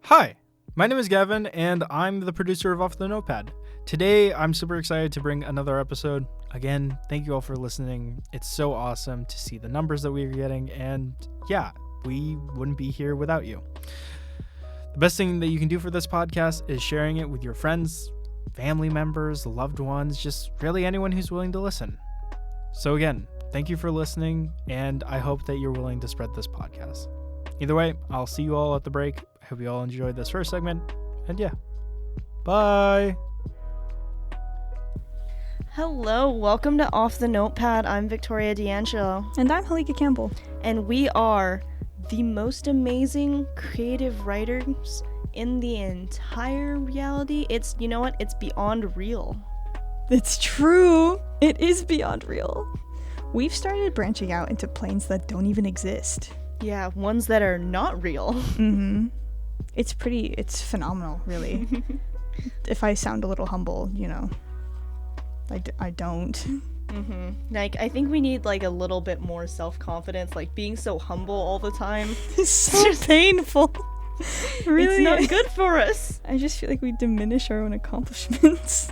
Hi, my name is Gavin, and I'm the producer of Off the Notepad. Today, I'm super excited to bring another episode. Again, thank you all for listening. It's so awesome to see the numbers that we are getting, and yeah, we wouldn't be here without you. The best thing that you can do for this podcast is sharing it with your friends, family members, loved ones, just really anyone who's willing to listen. So again, thank you for listening, and I hope that you're willing to spread this podcast. Either way, I'll see you all at the break. I hope you all enjoyed this first segment, and yeah, bye! Hello, welcome to Off the Notepad. I'm Victoria D'Angelo. And I'm Helika Campbell. And we are the most amazing creative writers in the entire reality. It's beyond real. It's true. It is beyond real. We've started branching out into planes that don't even exist. Yeah, ones that are not real. Mm-hmm. It's phenomenal, really. If I sound a little humble, I don't. Mm-hmm. Like, I think we need, a little bit more self-confidence. Being so humble all the time. It's so painful. Really? It's not good for us. I just feel like we diminish our own accomplishments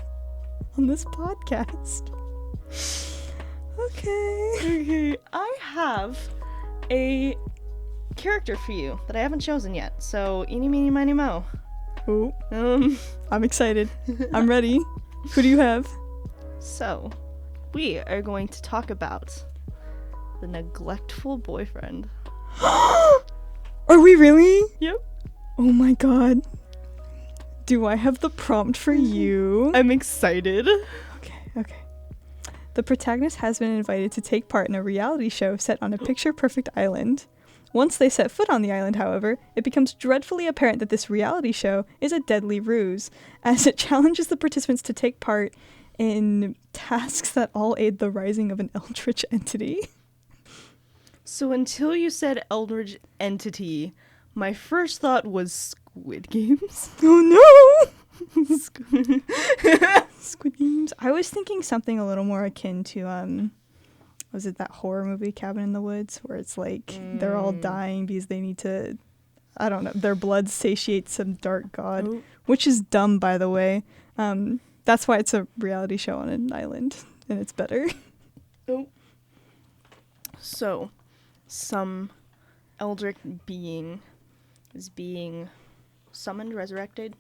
on this podcast. Okay. I have a character for you that I haven't chosen yet. So, eeny, meeny, miny, mo. Oh. I'm excited. I'm ready. Who do you have? So, we are going to talk about the neglectful boyfriend. Are we really? Yep. Oh my god. Do I have the prompt for you? I'm excited. Okay. The protagonist has been invited to take part in a reality show set on a picture-perfect island. Once they set foot on the island, however, it becomes dreadfully apparent that this reality show is a deadly ruse, as it challenges the participants to take part in tasks that all aid the rising of an eldritch entity. So until you said eldritch entity, my first thought was Squid Games. Oh no! Squid Games. I was thinking something a little more akin to, was it that horror movie Cabin in the Woods, where it's they're all dying because they need to, I don't know, their blood satiates some dark god, which is dumb, by the way. That's why it's a reality show on an island, and it's better. Oh. So, some eldritch being is being summoned, resurrected.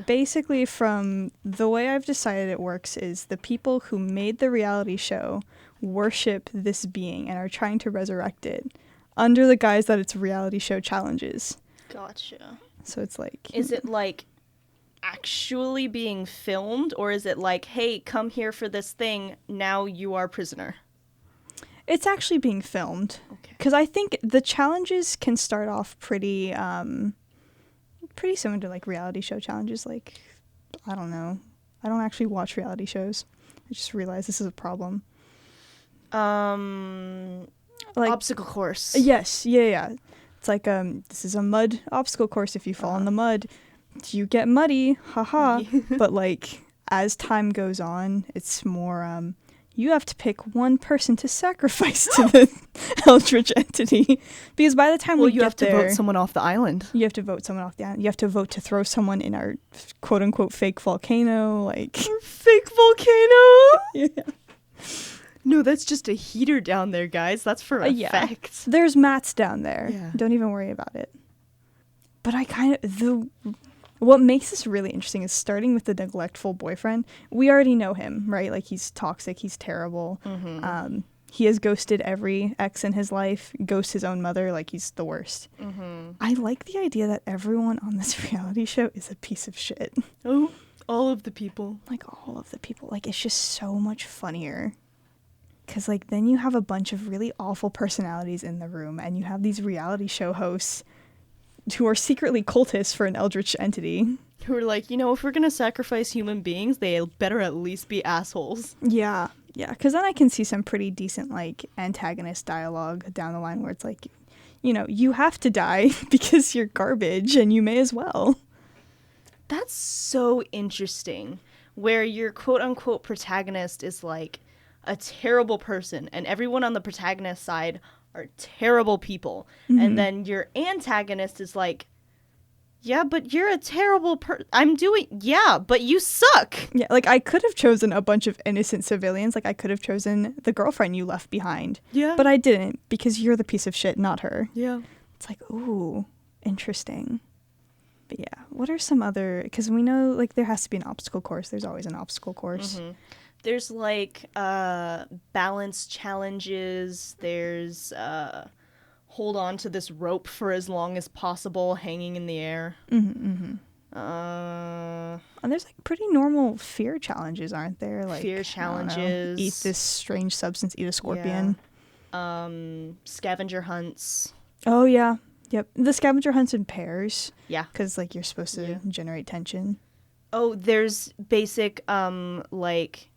Basically, from the way I've decided it works is the people who made the reality show worship this being and are trying to resurrect it under the guise that it's reality show challenges. Gotcha. So it's Is it actually being filmed, or is it hey, come here for this thing, now you are prisoner? It's actually being filmed. Okay. Because I think the challenges can start off pretty similar to reality show challenges. I don't know. I don't actually watch reality shows. I just realized this is a problem. Obstacle course. Yes, yeah. It's this is a mud obstacle course. If you fall in the mud, you get muddy, haha. But as time goes on, it's more you have to pick one person to sacrifice to the eldritch entity, because by the time we you have to vote someone off the island. You have to vote someone off the island. You have to vote to throw someone in our quote unquote fake volcano, Fake volcano. Yeah. No, that's just a heater down there, guys. That's for effect. Yeah. There's mats down there. Yeah. Don't even worry about it. But what makes this really interesting is starting with the neglectful boyfriend. We already know him, right? He's toxic, he's terrible. Mm-hmm. He has ghosted every ex in his life, ghosts his own mother, he's the worst. Mm-hmm. I like the idea that everyone on this reality show is a piece of shit. Oh, all of the people. All of the people. It's just so much funnier. Because, then you have a bunch of really awful personalities in the room, and you have these reality show hosts who are secretly cultists for an eldritch entity. Who are if we're going to sacrifice human beings, they better at least be assholes. Yeah, because then I can see some pretty decent, antagonist dialogue down the line where it's you have to die because you're garbage and you may as well. That's so interesting, where your quote-unquote protagonist is a terrible person, and everyone on the protagonist side are terrible people. And then your antagonist is like, yeah, but you're a terrible but you suck. Yeah, like I could have chosen a bunch of innocent civilians. Like I could have chosen the girlfriend you left behind. Yeah. But I didn't because you're the piece of shit, not her. Yeah. It's like, ooh, interesting. But yeah, what are some other, because we know like there has to be an obstacle course. There's always an obstacle course. There's like balance challenges. There's hold on to this rope for as long as possible hanging in the air. And there's like pretty normal fear challenges, aren't there? Like fear I don't know, challenges. eat this strange substance, eat a scorpion. Scavenger hunts. Oh yeah. Yep. The scavenger hunts in pairs. Yeah. Because like you're supposed to generate tension. Oh, there's basic like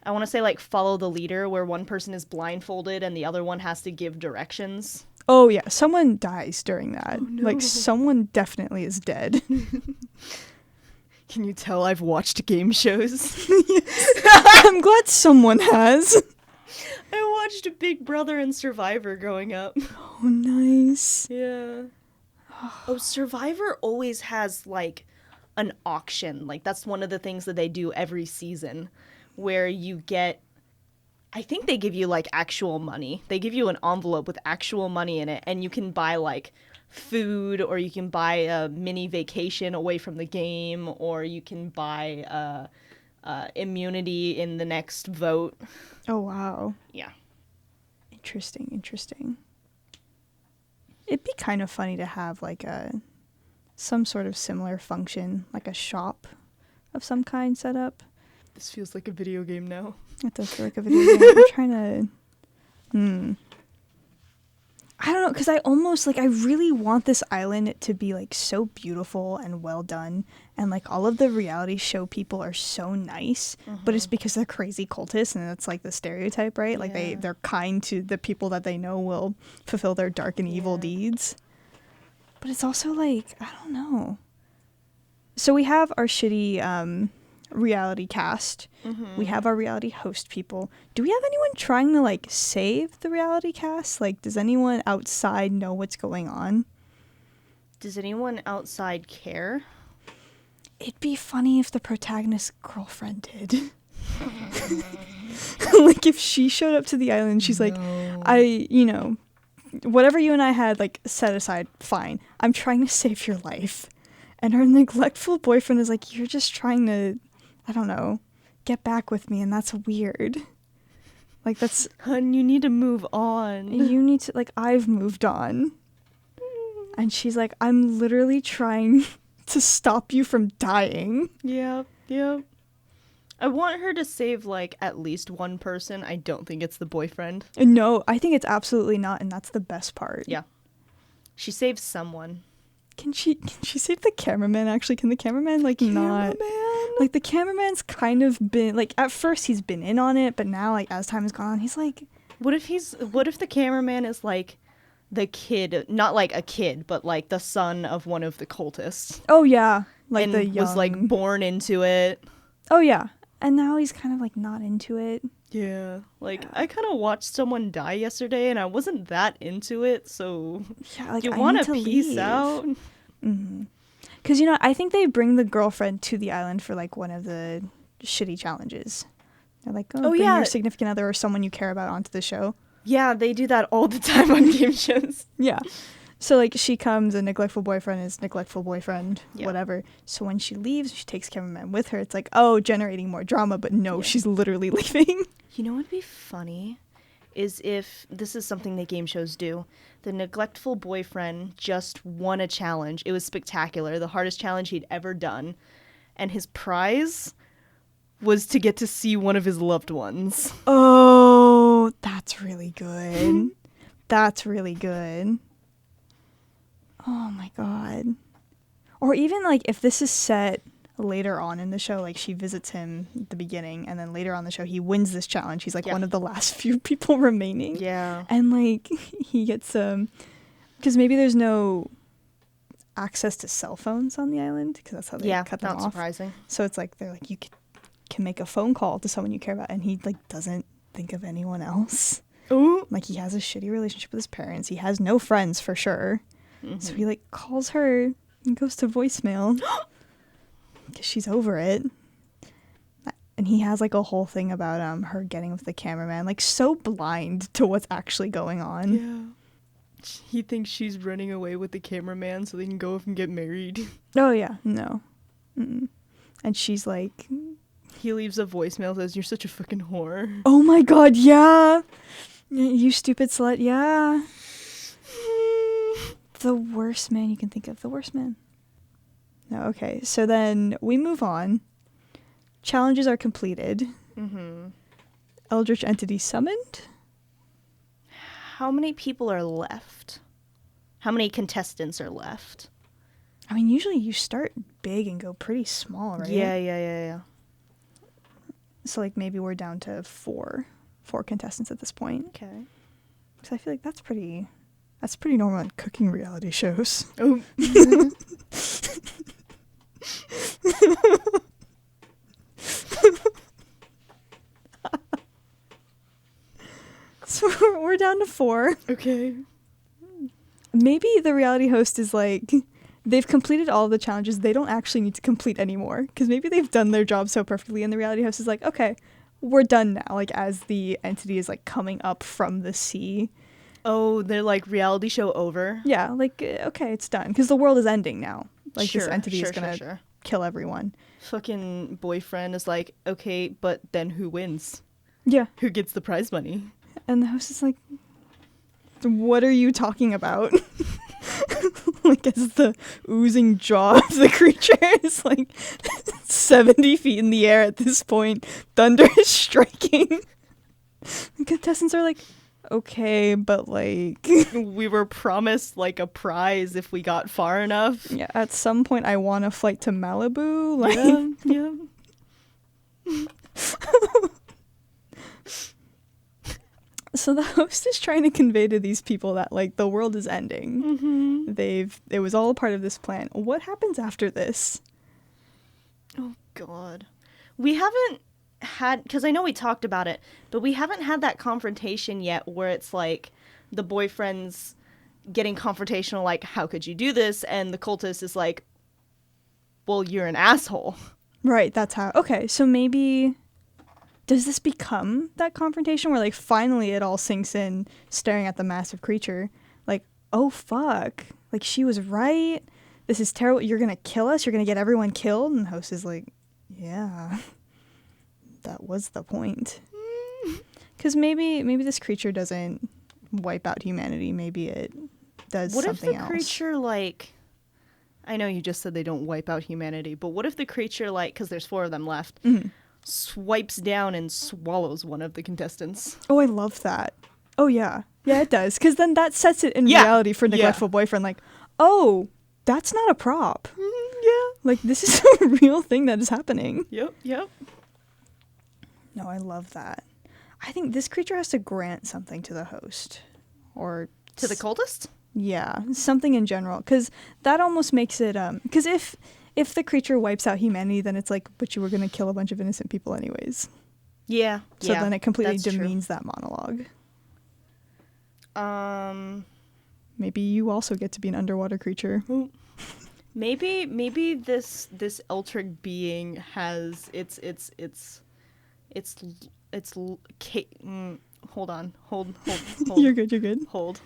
I want to say like follow the leader, where one person is blindfolded and the other one has to give directions. Oh yeah, someone dies during that. Oh, no. Like someone definitely is dead. Can you tell I've watched game shows? I'm glad someone has. I watched Big Brother and Survivor growing up. Oh, nice. Yeah. Oh, Survivor always has like an auction. Like that's one of the things that they do every season, where you get, I think they give you like actual money. They give you an envelope with actual money in it, and you can buy like food, or you can buy a mini vacation away from the game, or you can buy immunity in the next vote. Oh, wow. Yeah. Interesting. It'd be kind of funny to have like some sort of similar function, like a shop of some kind set up. This feels like a video game now. It does feel like a video game. I'm trying to... I don't know, because I really want this island to be like so beautiful and well done, and like all of the reality show people are so nice, but it's because they're crazy cultists, and it's like the stereotype, right? Like they're kind to the people that they know will fulfill their dark and evil deeds. But it's also like, I don't know. So we have our shitty reality cast. We have our reality host people. Do we have anyone trying to like save the reality cast? Like, does anyone outside know what's going on? Does anyone outside care? It'd be funny if the protagonist's girlfriend did. Like if she showed up to the island, she's like, whatever you and I had like set aside, fine. I'm trying to save your life. And her neglectful boyfriend is like, you're just trying to, I don't know, get back with me, and that's weird. Like, that's... Hun, you need to move on. You need to, like, I've moved on. And she's like, I'm literally trying to stop you from dying. Yep. I want her to save, like, at least one person. I don't think it's the boyfriend. No, I think it's absolutely not, and that's the best part. Yeah. She saves someone. Can she save the cameraman, actually? Can the cameraman, like, not... Like, the cameraman's kind of been, like, at first he's been in on it, but now, like, as time has gone on, he's like... What if the cameraman is, like, the kid, not, like, a kid, but, like, the son of one of the cultists? Oh, yeah. Like, and the young... was, like, born into it. Oh, yeah. And now he's kind of, like, not into it. Yeah. Like, I kind of watched someone die yesterday, and I wasn't that into it, so... Yeah, like, you I want need to to peace leave. out? Mm-hmm. Because, I think they bring the girlfriend to the island for, like, one of the shitty challenges. They're like, bring your significant other or someone you care about onto the show. Yeah, they do that all the time on game shows. Yeah. So, like, she comes, a neglectful boyfriend is neglectful boyfriend, Yeah. whatever. So when she leaves, she takes cameraman with her. It's like, oh, generating more drama, but no, she's literally leaving. You know what would be funny? Is if this is something that game shows do. The neglectful boyfriend just won a challenge. It was spectacular, the hardest challenge he'd ever done. And his prize was to get to see one of his loved ones. Oh, that's really good. That's really good. Oh my god. Or even, like, if this is set later on in the show, like, she visits him at the beginning, and then later on the show, he wins this challenge. He's, like, one of the last few people remaining. Yeah. And, like, he gets, because maybe there's no access to cell phones on the island, because that's how they cut them off. Not surprising. So it's like, they're like, you can make a phone call to someone you care about, and he, like, doesn't think of anyone else. Oh. Like, he has a shitty relationship with his parents. He has no friends for sure. So he, like, calls her and goes to voicemail. Because she's over it. And he has, like, a whole thing about her getting with the cameraman. Like, so blind to what's actually going on. Yeah. He thinks she's running away with the cameraman so they can go off and get married. Oh, yeah. No. Mm-mm. And she's like... He leaves a voicemail that says, "You're such a fucking whore." Oh my god, yeah! You stupid slut, yeah. The worst man you can think of. The worst man. No, okay. So then we move on. Challenges are completed. Eldritch entity summoned. How many people are left? How many contestants are left? I mean, usually you start big and go pretty small, right? Yeah. So, like, maybe we're down to four contestants at this point. Okay. Because I feel like that's pretty normal in cooking reality shows. Oh. So we're down to 4. Okay. Maybe the reality host is like, they've completed all of the challenges. They don't actually need to complete anymore. Because maybe they've done their job so perfectly. And the reality host is like, okay, we're done now. Like, as the entity is, like, coming up from the sea. Oh, they're like, reality show over? Yeah, like, okay, it's done. Because the world is ending now. Like, Sure, this entity is sure, going to sure. kill everyone. Fucking boyfriend is like, okay, but then who wins? Yeah. Who gets the prize money? And the host is like, what are you talking about? Like, as the oozing jaw of the creature is like 70 feet in the air at this point. Thunder is striking. The contestants are like, okay, but like... We were promised like a prize if we got far enough. Yeah, at some point I want a flight to Malibu. Like, Yeah. So the host is trying to convey to these people that, like, the world is ending. It was all a part of this plan. What happens after this? Oh, God. We haven't had, because I know we talked about it, but we haven't had that confrontation yet where it's like the boyfriend's getting confrontational, like, how could you do this? And the cultist is like, well, you're an asshole. Right, that's how. Okay, so maybe... Does this become that confrontation where, like, finally it all sinks in, staring at the massive creature? Like, oh, fuck. Like, she was right. This is terrible. You're going to kill us? You're going to get everyone killed? And the host is like, yeah, that was the point. Because maybe this creature doesn't wipe out humanity. Maybe it does something else. What if the creature, like... I know you just said they don't wipe out humanity, but what if the creature, like... Because there's 4 of them left... swipes down and swallows one of the contestants. Oh, I love that. Oh, yeah. Yeah, it does. Because then that sets it in reality for neglectful boyfriend. Like, oh, that's not a prop. Yeah. Like, this is a real thing that is happening. Yep. No, I love that. I think this creature has to grant something to the host. Or... To the cultist? Yeah, something in general. Because that almost makes it... Because if the creature wipes out humanity, then it's like, but you were going to kill a bunch of innocent people anyways. Yeah. So then it completely demeans that monologue. Maybe you also get to be an underwater creature. Maybe this eldritch being has hold on. Hold. You're good. Hold.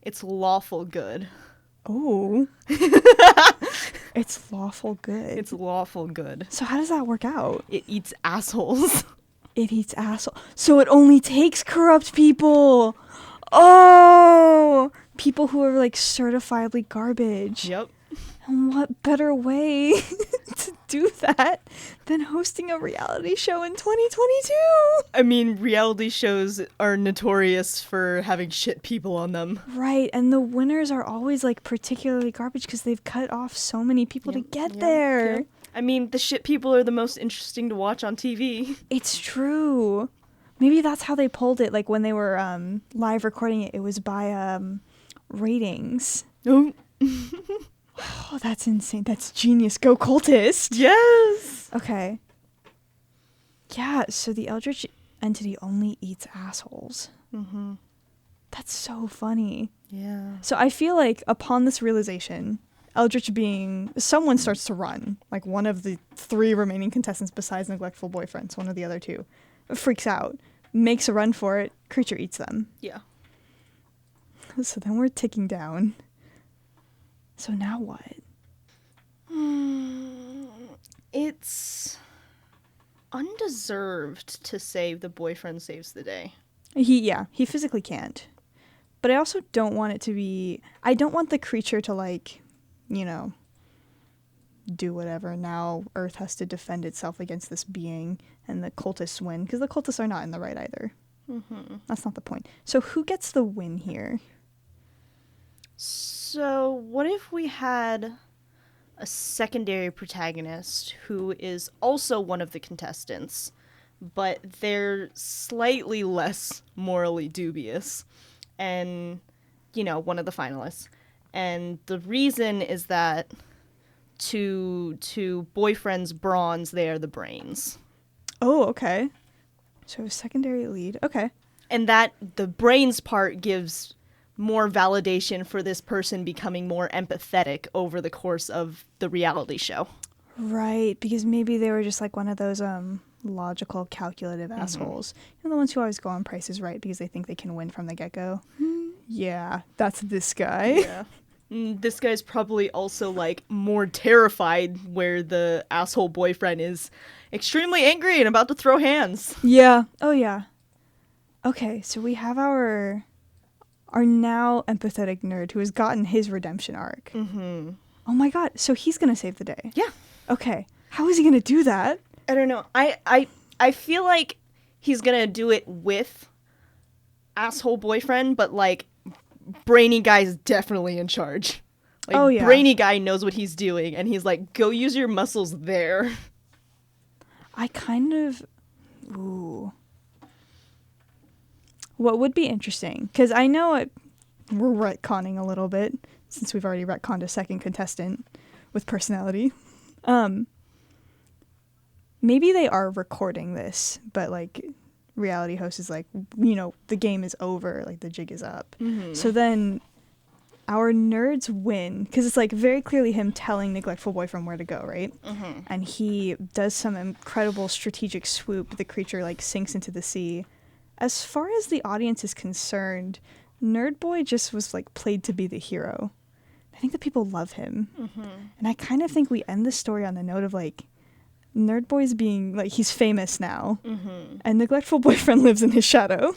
It's lawful good. Oh. It's lawful good. It's lawful good. So how does that work out? It eats assholes. It eats asshole. So it only takes corrupt people. Oh! People who are, like, certifiably garbage. Yep. And what better way to do that than hosting a reality show in 2022? I mean, reality shows are notorious for having shit people on them. Right, and the winners are always, like, particularly garbage because they've cut off so many people to get there. Yep. I mean, the shit people are the most interesting to watch on TV. It's true. Maybe that's how they pulled it. Like, when they were live recording it, it was by ratings. Oh. Oh, that's insane. That's genius. Go cultist. Yes. Okay. Yeah, so the eldritch entity only eats assholes. Mm-hmm. That's so funny. Yeah. So I feel like upon this realization, eldritch being someone starts to run, like one of the 3 remaining contestants besides neglectful boyfriends, one of the other 2, freaks out, makes a run for it, creature eats them. Yeah. So then we're ticking down. So now what? It's undeserved to say the boyfriend saves the day. He physically can't. But I also don't want it to be, I don't want the creature to, like, you know, do whatever. Now Earth has to defend itself against this being and the cultists win, because the cultists are not in the right either. Mm-hmm. That's not the point. So who gets the win here? So what if we had a secondary protagonist who is also one of the contestants, but they're slightly less morally dubious and, you know, one of the finalists. And the reason is that to boyfriend's bronze, they are the brains. Oh, okay. So a secondary lead. Okay. And that the brains part gives more validation for this person becoming more empathetic over the course of the reality show. Right, because maybe they were just like one of those logical, calculative assholes. You know, the ones who always go on Price is Right because they think they can win from the get-go. Yeah, that's this guy. Yeah. This guy's probably also, like, more terrified where the asshole boyfriend is extremely angry and about to throw hands. Yeah. Oh, yeah. Okay, so we have our now empathetic nerd who has gotten his redemption arc. Mm-hmm. Oh my god, so he's gonna save the day. Yeah. Okay, how is he gonna do that? I don't know. I feel like he's gonna do it with asshole boyfriend, but, like, brainy guy's definitely in charge. Like, Oh, yeah. brainy guy knows what he's doing, and he's like, go use your muscles there. I kind of... Ooh. What would be interesting, because I know we're retconning a little bit, since we've already retconned a second contestant with personality. Maybe they are recording this, but, like, reality host is like, you know, the game is over, like, the jig is up. Mm-hmm. So then our nerds win, because it's, like, very clearly him telling neglectful boyfriend where to go, right? Mm-hmm. And he does some incredible strategic swoop. The creature, like, sinks into the sea. As far as the audience is concerned, Nerd Boy just was, like, played to be the hero. I think that people love him. Mm-hmm. And I kind of think we end the story on the note of, like, Nerd Boy's being, like, he's famous now. Mm-hmm. And neglectful boyfriend lives in his shadow.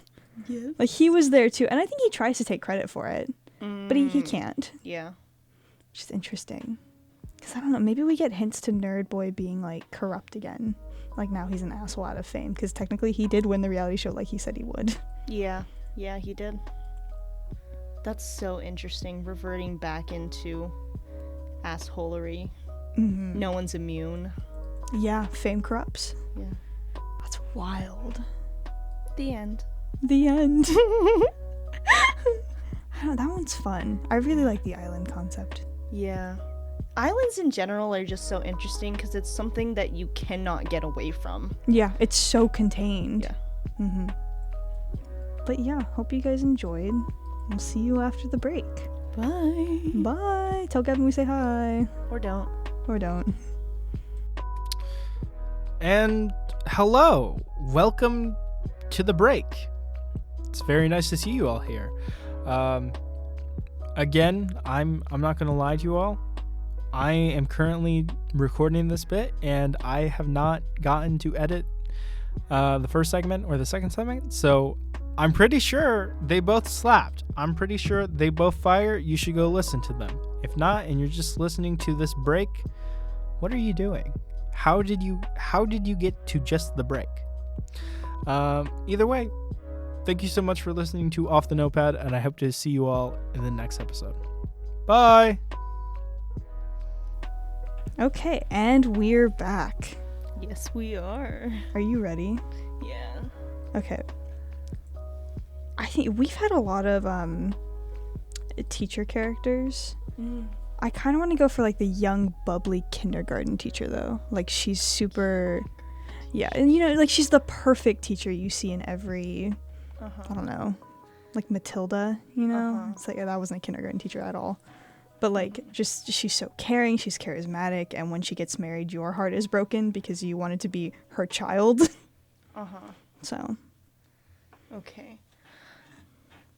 Yeah. Like, he was there, too. And I think he tries to take credit for it. But he can't. Yeah. Which is interesting. Because, I don't know, maybe we get hints to Nerd Boy being, like, corrupt again. Like, now he's an asshole out of fame. Because technically he did win the reality show like he said he would. Yeah. Yeah, he did. That's so interesting. Reverting back into assholery. Mm-hmm. No one's immune. Yeah, fame corrupts. Yeah. That's wild. The end. The end. I don't know, that one's fun. I really like the island concept. Yeah. Islands in general are just so interesting because it's something that you cannot get away from. Yeah, it's so contained. Yeah. Mm-hmm. But yeah, hope you guys enjoyed. We'll see you after the break. Bye. Bye. Tell Gavin we say hi. Or don't. Or don't. And hello, welcome to the break. It's very nice to see you all here. Again, I'm not gonna lie to you all. I am currently recording this bit, and I have not gotten to edit the first segment or the second segment, so I'm pretty sure they both slapped. I'm pretty sure they both fire. You should go listen to them. If not, and you're just listening to this break, what are you doing? How did you get to just the break? Either way, thank you so much for listening to Off the Notepad, and I hope to see you all in the next episode. Bye. Okay, and we're back. Yes, we are. Are you ready? Yeah. Okay. I think we've had a lot of teacher characters. I kind of want to go for, like, the young, bubbly kindergarten teacher, though. Like, she's super... Yeah, and like she's the perfect teacher you see in every, I don't know, like Matilda, It's like, that wasn't a kindergarten teacher at all. But like, just she's so caring, she's charismatic, and when she gets married, your heart is broken because you wanted to be her child. So. Okay.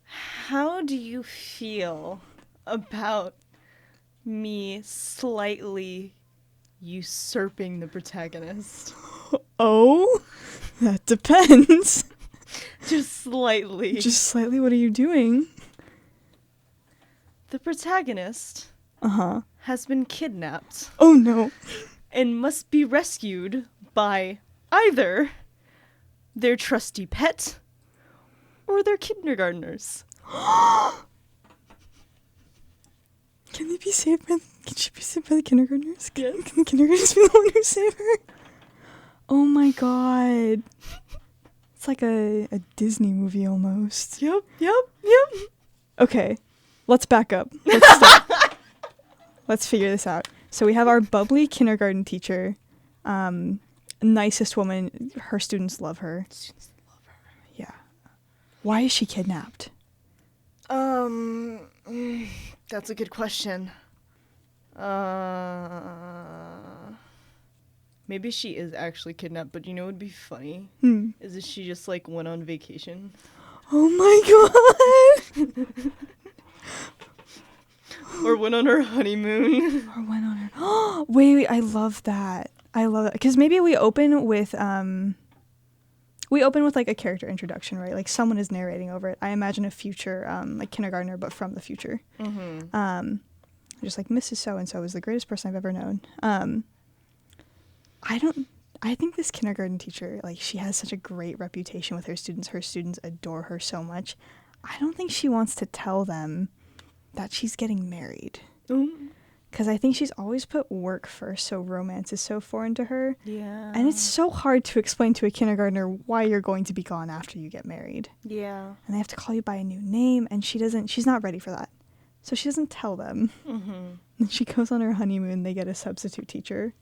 How do you feel about me slightly usurping the protagonist? Oh, that depends. Just slightly. Just slightly, what are you doing? The protagonist has been kidnapped Oh no. and must be rescued by either their trusty pet or their kindergartners. Can they be saved by? Can she be saved by the kindergartners? Yes. Can the kindergartners be the one who save her? Oh my god. It's like a Disney movie almost. Yep. Okay, let's back up. Let's start. Let's figure this out. So we have our bubbly kindergarten teacher, nicest woman. Her students love her. Yeah. Why is she kidnapped? That's a good question. Maybe she is actually kidnapped, but you know what would be funny? Is if she just like went on vacation. Oh my god! Or went on her honeymoon. Or went on her. Wait, I love that. Because maybe we open with like a character introduction, right? Like someone is narrating over it. I imagine a future like kindergartner, but from the future. Just like Mrs. So-and-so is the greatest person I've ever known. I think this kindergarten teacher, like, she has such a great reputation with her students. Her students adore her so much. I don't think she wants to tell them that she's getting married. Because I think she's always put work first, so romance is so foreign to her. Yeah. And it's so hard to explain to a kindergartner why you're going to be gone after you get married. Yeah. And they have to call you by a new name, and she's not ready for that. So she doesn't tell them. And she goes on her honeymoon, they get a substitute teacher.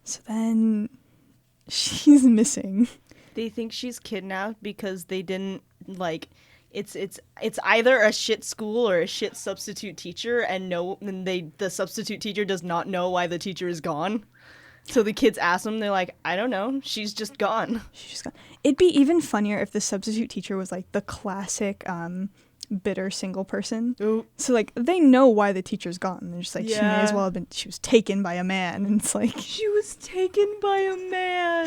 So then she's missing. They think she's kidnapped because they didn't like it's either a shit school or a shit substitute teacher, and the substitute teacher does not know why the teacher is gone. So the kids ask them, they're like, I don't know, she's just gone. It'd be even funnier if the substitute teacher was like the classic bitter single person. Ooh. So like they know why the teacher's gone. They're just like, she may as Yeah. well have been, she was taken by a man. And it's like, She was taken by a man.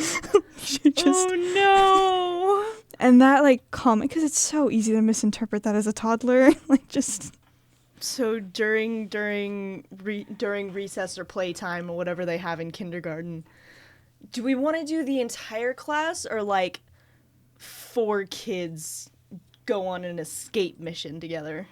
she just, Oh no. and that like comment, because it's so easy to misinterpret that as a toddler. Like just. So during recess or playtime or whatever they have in kindergarten, do we want to do the entire class or like 4 kids go on an escape mission together?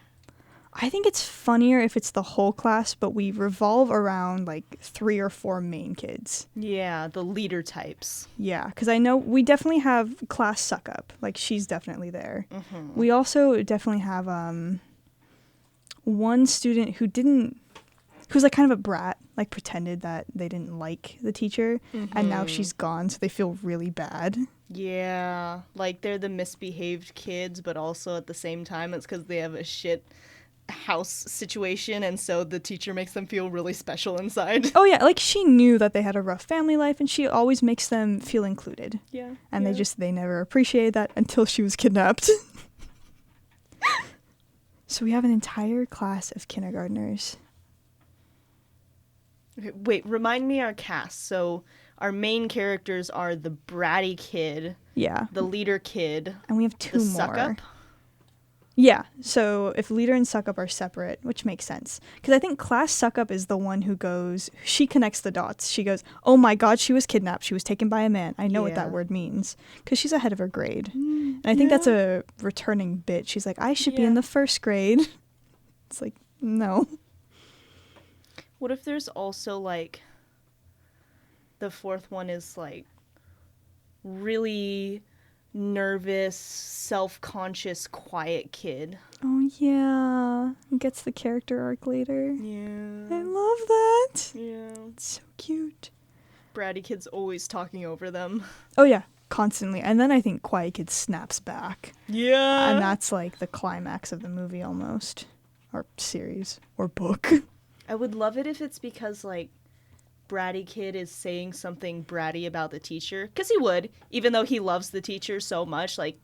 I think it's funnier if it's the whole class, but we revolve around like 3 or 4 main kids. Yeah, the leader types. Yeah, because I know we definitely have class suck up. Like she's definitely there. We also definitely have one student who's like kind of a brat, like pretended that they didn't like the teacher, and now she's gone, so they feel really bad. Yeah, like they're the misbehaved kids, but also at the same time it's because they have a shit house situation, and so the teacher makes them feel really special inside. Oh yeah, like she knew that they had a rough family life, and she always makes them feel included. Yeah. And they never appreciated that until she was kidnapped. So we have an entire class of kindergartners. Okay, wait, remind me our cast. So our main characters are the bratty kid, Yeah. the leader kid, And we have 2 the more. suck-up. Yeah, so if leader and suck-up are separate, which makes sense. Because I think class suck-up is the one who goes, she connects the dots. She goes, oh my god, she was kidnapped. She was taken by a man. I know what that Yeah. word means. Because she's ahead of her grade. And I think that's a returning bit. She's like, I should be in the 1st grade. It's like, no. What if there's also, like, the 4th one is, like, really nervous, self-conscious, quiet kid? Oh yeah. Gets the character arc later. Yeah. I love that. Yeah. It's so cute. Bratty Kid's always talking over them. Oh yeah, constantly. And then I think Quiet Kid snaps back. Yeah. And that's like the climax of the movie almost. Or series. Or book. I would love it if it's because, like, Bratty Kid is saying something bratty about the teacher. Because he would, even though he loves the teacher so much. Like,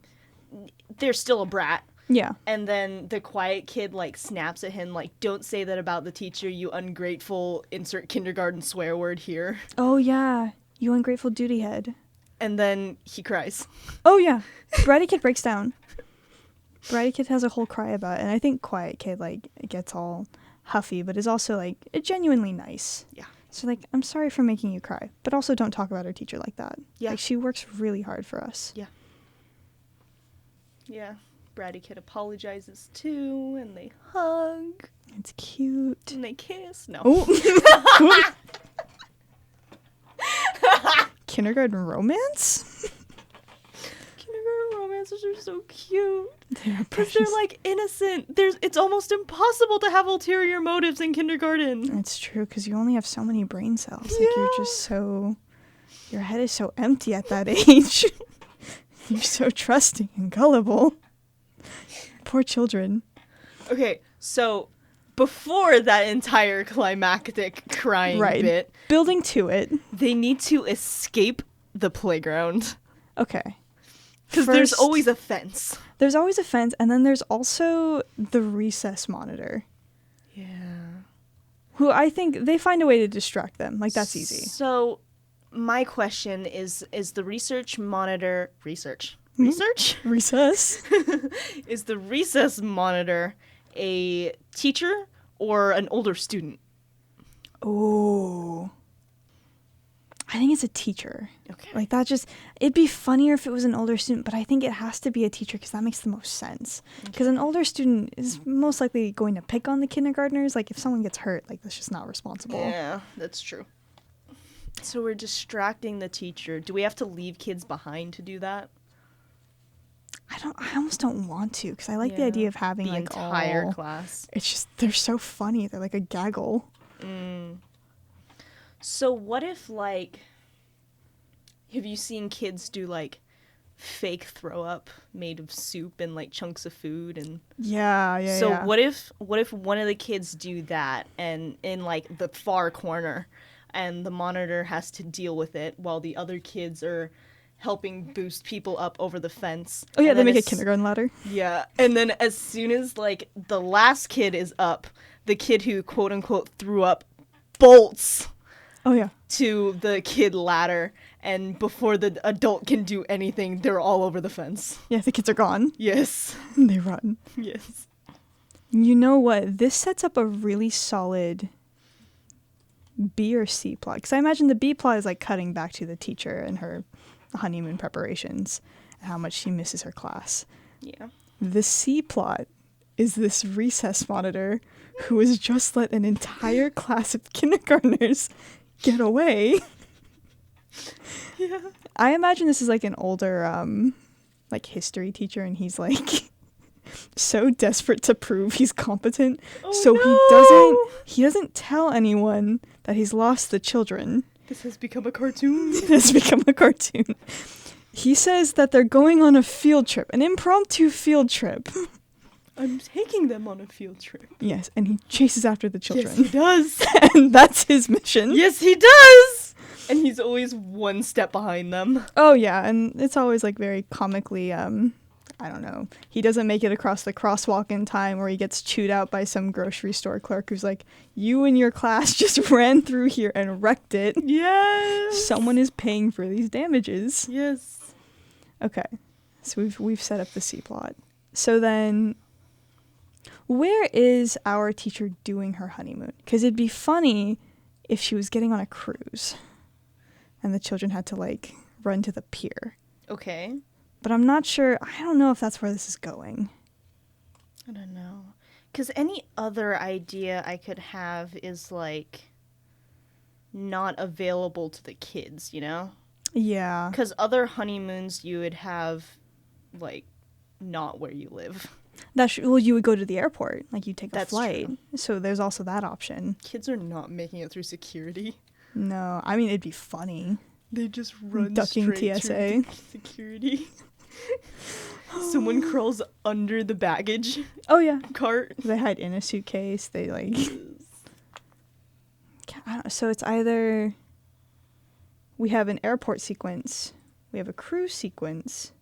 they're still a brat. Yeah. And then the Quiet Kid, like, snaps at him, like, don't say that about the teacher, you ungrateful, insert kindergarten swear word here. Oh yeah, you ungrateful duty head. And then he cries. Oh yeah, Bratty Kid breaks down. Bratty Kid has a whole cry about it, and I think Quiet Kid, like, gets all huffy, but is also, like, genuinely nice. Yeah. So, like, I'm sorry for making you cry, but also don't talk about our teacher like that. Yeah. Like, she works really hard for us. Yeah. Yeah. Bratty Kid apologizes too, and they hug, It's cute. and they kiss. No. Oh. Kindergarten romance? Kindergarten romances are so cute. They're Because they're, like, innocent. It's almost impossible to have ulterior motives in kindergarten. It's true, because you only have so many brain cells. Like, you're just so... Your head is so empty at that age. You're so trusting and gullible. Poor children. Okay, so before that entire climactic crying bit, Building to it. they need to escape the playground. Okay. Because there's First- always a fence. There's always a fence, and then there's also the recess monitor, Yeah. who I think they find a way to distract them. Like, that's easy. So, my question is the research monitor... Research? Hmm? Research? Recess? Is the recess monitor a teacher or an older student? Oh. I think it's a teacher. Okay. Like, that just... It'd be funnier if it was an older student, but I think it has to be a teacher because that makes the most sense. Because an older student is most likely going to pick on the kindergartners. Like, if someone gets hurt, like, that's just not responsible. Yeah, that's true. So we're distracting the teacher. Do we have to leave kids behind to do that? I almost don't want to because I like the Yeah. idea of having, The like, entire all... class. It's just... They're so funny. They're like a gaggle. So what if, like, have you seen kids do, like, fake throw up made of soup and, like, chunks of food? And Yeah. so what if one of the kids do that and in, like, the far corner, and the monitor has to deal with it while the other kids are helping boost people up over the fence? Oh yeah, And they then make a as- kindergarten ladder. Yeah, and then as soon as, like, the last kid is up, the kid who quote unquote threw up bolts Oh yeah. to the kid ladder, and before the adult can do anything, they're all over the fence. Yeah, the kids are gone. Yes. They run. Yes. You know what? This sets up a really solid B or C plot. Because I imagine the B plot is like cutting back to the teacher and her honeymoon preparations and how much she misses her class. Yeah. The C plot is this recess monitor who has just let an entire class of kindergartners get away. Yeah. I imagine this is like an older like history teacher, and he's like so desperate to prove he's competent, so he doesn't tell anyone that he's lost the children. This has become a cartoon. It has become a cartoon. He says that they're going on a field trip, an impromptu field trip. I'm taking them on a field trip. Yes, and he chases after the children. Yes, he does. And that's his mission. Yes, he does. And he's always one step behind them. Oh yeah, and it's always like very comically I don't know. He doesn't make it across the crosswalk in time, where he gets chewed out by some grocery store clerk who's like, "You and your class just ran through here and wrecked it. Yes. Someone is paying for these damages." Yes. Okay. So we've set up the C plot. So then where is our teacher doing her honeymoon? Because it'd be funny if she was getting on a cruise and the children had to, like, run to the pier. Okay. But I'm not sure. I don't know if that's where this is going. I don't know. Because any other idea I could have is, like, not available to the kids, you know? Yeah. Because other honeymoons you would have, like, not where you live. Well, you would go to the airport. Like, you take a That's flight. true. So there's also that option. Kids are not making it through security. No, I mean, it'd be funny. They just run Ducking straight TSA. through security. Someone crawls under the baggage Oh, yeah. cart. They hide in a suitcase. They, like... I don't know. So it's either... We have an airport sequence. We have a cruise sequence.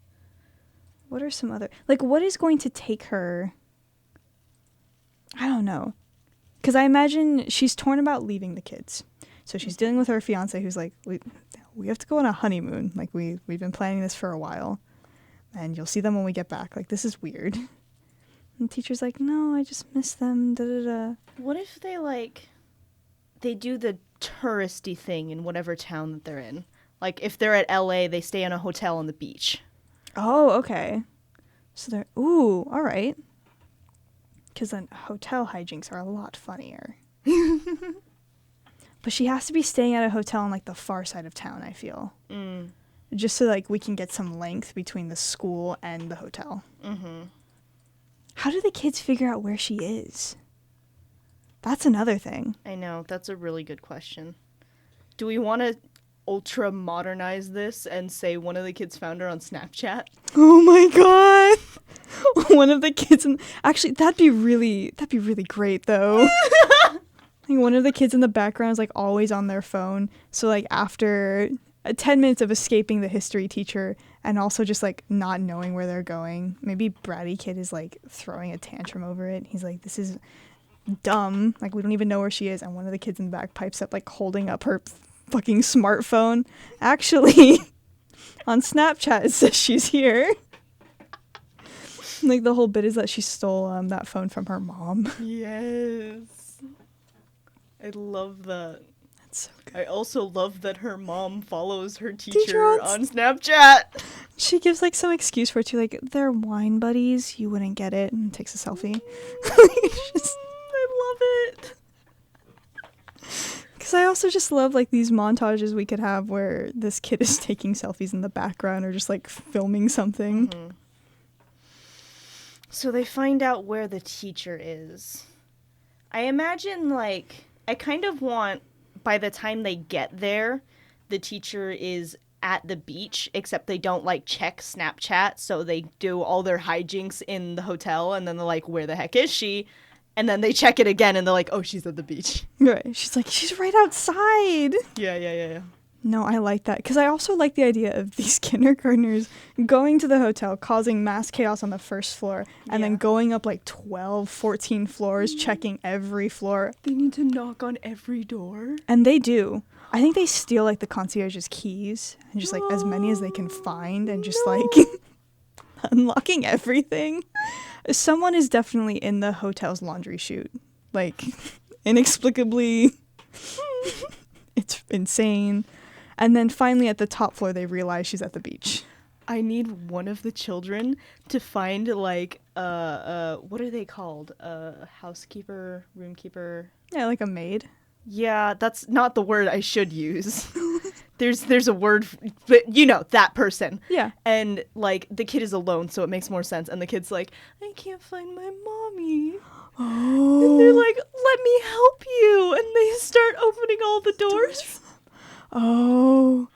What are some other... Like, what is going to take her... I don't know. Because I imagine she's torn about leaving the kids. So she's dealing with her fiance who's like, we have to go on a honeymoon. Like, we've been planning this for a while. And you'll see them when we get back. Like, this is weird. And the teacher's like, no, I just miss them. Da-da-da. What if they, like... They do the touristy thing in whatever town that they're in. Like, if they're at LA, they stay in a hotel on the beach. Oh, okay. So they're... Ooh, all right. Because then hotel hijinks are a lot funnier. But she has to be staying at a hotel on, like, the far side of town, I feel. Mm. Just so, like, we can get some length between the school and the hotel. Mm-hmm. How do the kids figure out where she is? That's another thing. I know. That's a really good question. Do we want to ultra modernize this and say one of the kids found her on Snapchat? Oh my god! One of the kids in... Actually, that'd be really great, though. Like, one of the kids in the background is, like, always on their phone. So, like, after 10 minutes of escaping the history teacher and also just, like, not knowing where they're going, maybe bratty kid is, like, throwing a tantrum over it. He's like, this is dumb. Like, we don't even know where she is. And one of the kids in the back pipes up, like, holding up her fucking smartphone. Actually, on Snapchat, it says she's here. Like, the whole bit is that she stole that phone from her mom. Yes. I love that. That's so good. I also love that her mom follows her teacher on on Snapchat. She gives, like, some excuse for it, too. Like, they're wine buddies. You wouldn't get it. And takes a selfie. I love it. Because I also just love, like, these montages we could have where this kid is taking selfies in the background or just, like, filming something. Mm-hmm. So they find out where the teacher is. I imagine, like, I kind of want, by the time they get there, the teacher is at the beach, except they don't, like, check Snapchat, so they do all their hijinks in the hotel, and then they're like, where the heck is she? And then they check it again, and they're like, oh, she's at the beach. Right. She's like, she's right outside. Yeah. No, I like that. Because I also like the idea of these kindergartners going to the hotel, causing mass chaos on the first floor, and then going up like 12, 14 floors, checking every floor. They need to knock on every door. And they do. I think they steal like the concierge's keys and just like as many as they can find and just like unlocking everything. Someone is definitely in the hotel's laundry chute. Like, inexplicably. It's insane. And then finally at the top floor, they realize she's at the beach. I need one of the children to find, like, what are they called? Housekeeper, roomkeeper? Yeah, like a maid. Yeah, that's not the word I should use. There's a word, but you know, that person. Yeah. And, like, the kid is alone, so it makes more sense. And the kid's like, I can't find my mommy. Oh. And they're like, let me help you. And they start opening all the doors. Oh.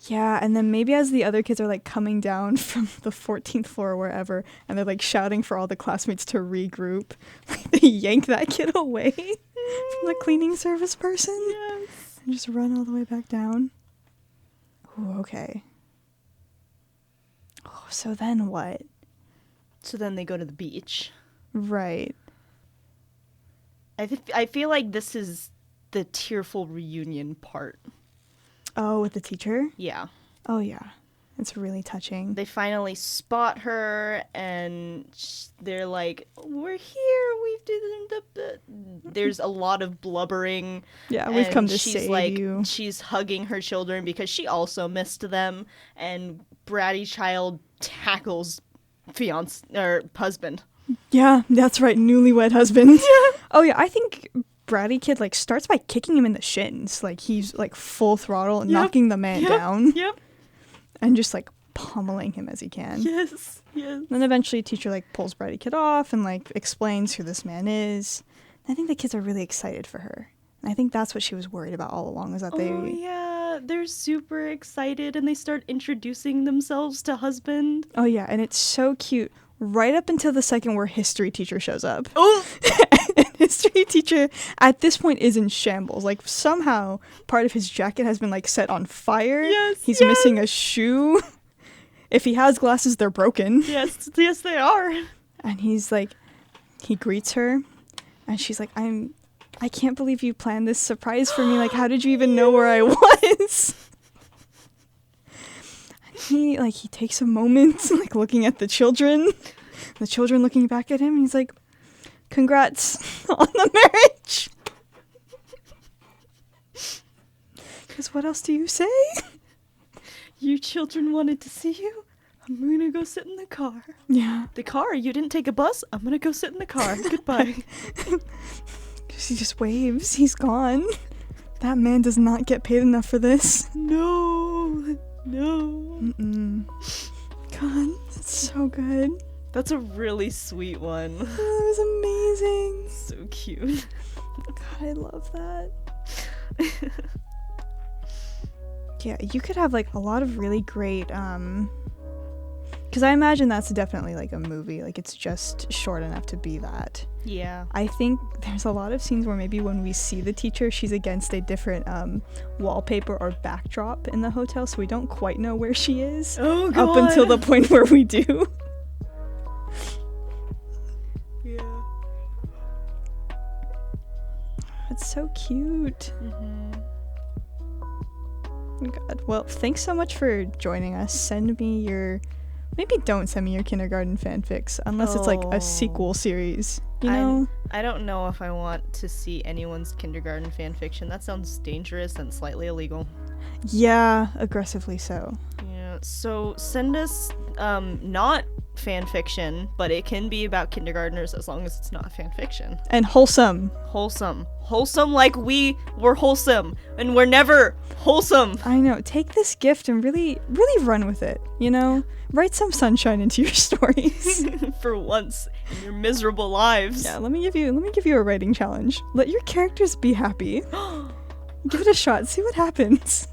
Yeah, and then maybe as the other kids are, like, coming down from the 14th floor or wherever, and they're, like, shouting for all the classmates to regroup, like, they yank that kid away from the cleaning service person. Yes. And just run all the way back down. Oh, okay. Oh, so then what? So then they go to the beach. Right. I feel like this is the tearful reunion part. Oh, with the teacher? Yeah. Oh, yeah. It's really touching. They finally spot her, and they're like, we're here, we've did. There's a lot of blubbering. Yeah, we've come to she's save like, you. She's hugging her children because she also missed them, and bratty child tackles fiance or husband. Yeah, that's right, newlywed husband. Yeah. Oh, yeah, I think bratty kid, like, starts by kicking him in the shins. Like, he's, like, full throttle, knocking the man down. Yep. And just, like, pummeling him as he can. Yes. Then eventually teacher, like, pulls bratty kid off and, like, explains who this man is. I think the kids are really excited for her. I think that's what she was worried about all along, is that Oh yeah, they're super excited and they start introducing themselves to husband. Oh yeah, and it's so cute. Right up until the second where history teacher shows up. Oh, And history teacher at this point is in shambles. Like somehow part of his jacket has been like set on fire. Yes, He's missing a shoe. If he has glasses, they're broken. yes, they are. And he's like, he greets her, and she's like, I can't believe you planned this surprise for me. Like, how did you even know where I was? And he takes a moment, like looking at the children looking back at him, and he's like, congrats on the marriage. Because what else do you say? You children wanted to see you? I'm gonna go sit in the car. Yeah. The car? You didn't take a bus? I'm gonna go sit in the car. Goodbye. He just waves. He's gone. That man does not get paid enough for this. No. Mm-mm. God, that's so good. That's a really sweet one. Oh, that was amazing. So cute. God, I love that. Yeah, you could have like a lot of really great because I imagine that's definitely like a movie, like it's just short enough to be that. Yeah. I think there's a lot of scenes where maybe when we see the teacher, she's against a different wallpaper or backdrop in the hotel, so we don't quite know where she is. Oh god. Up until the point where we do. Yeah. It's so cute. Oh God. Well, thanks so much for joining us. Maybe don't send me your kindergarten fanfics unless it's like Oh. a sequel series. You know? I don't know if I want to see anyone's kindergarten fanfiction. That sounds dangerous and slightly illegal. Yeah, aggressively so. Yeah. So send us not fanfiction, but it can be about kindergartners as long as it's not fanfiction. And wholesome. Wholesome like we were wholesome and we're never wholesome. I know. Take this gift and really, really run with it. You know, write some sunshine into your stories. For once in your miserable lives. Yeah, let me give you a writing challenge. Let your characters be happy. Give it a shot. See what happens.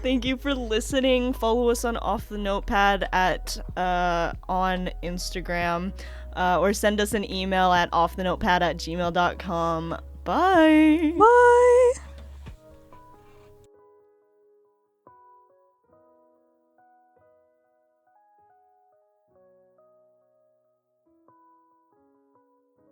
Thank you for listening. Follow us on Off the Notepad at on Instagram, or send us an email at offthenotepad@gmail.com. Bye. Bye.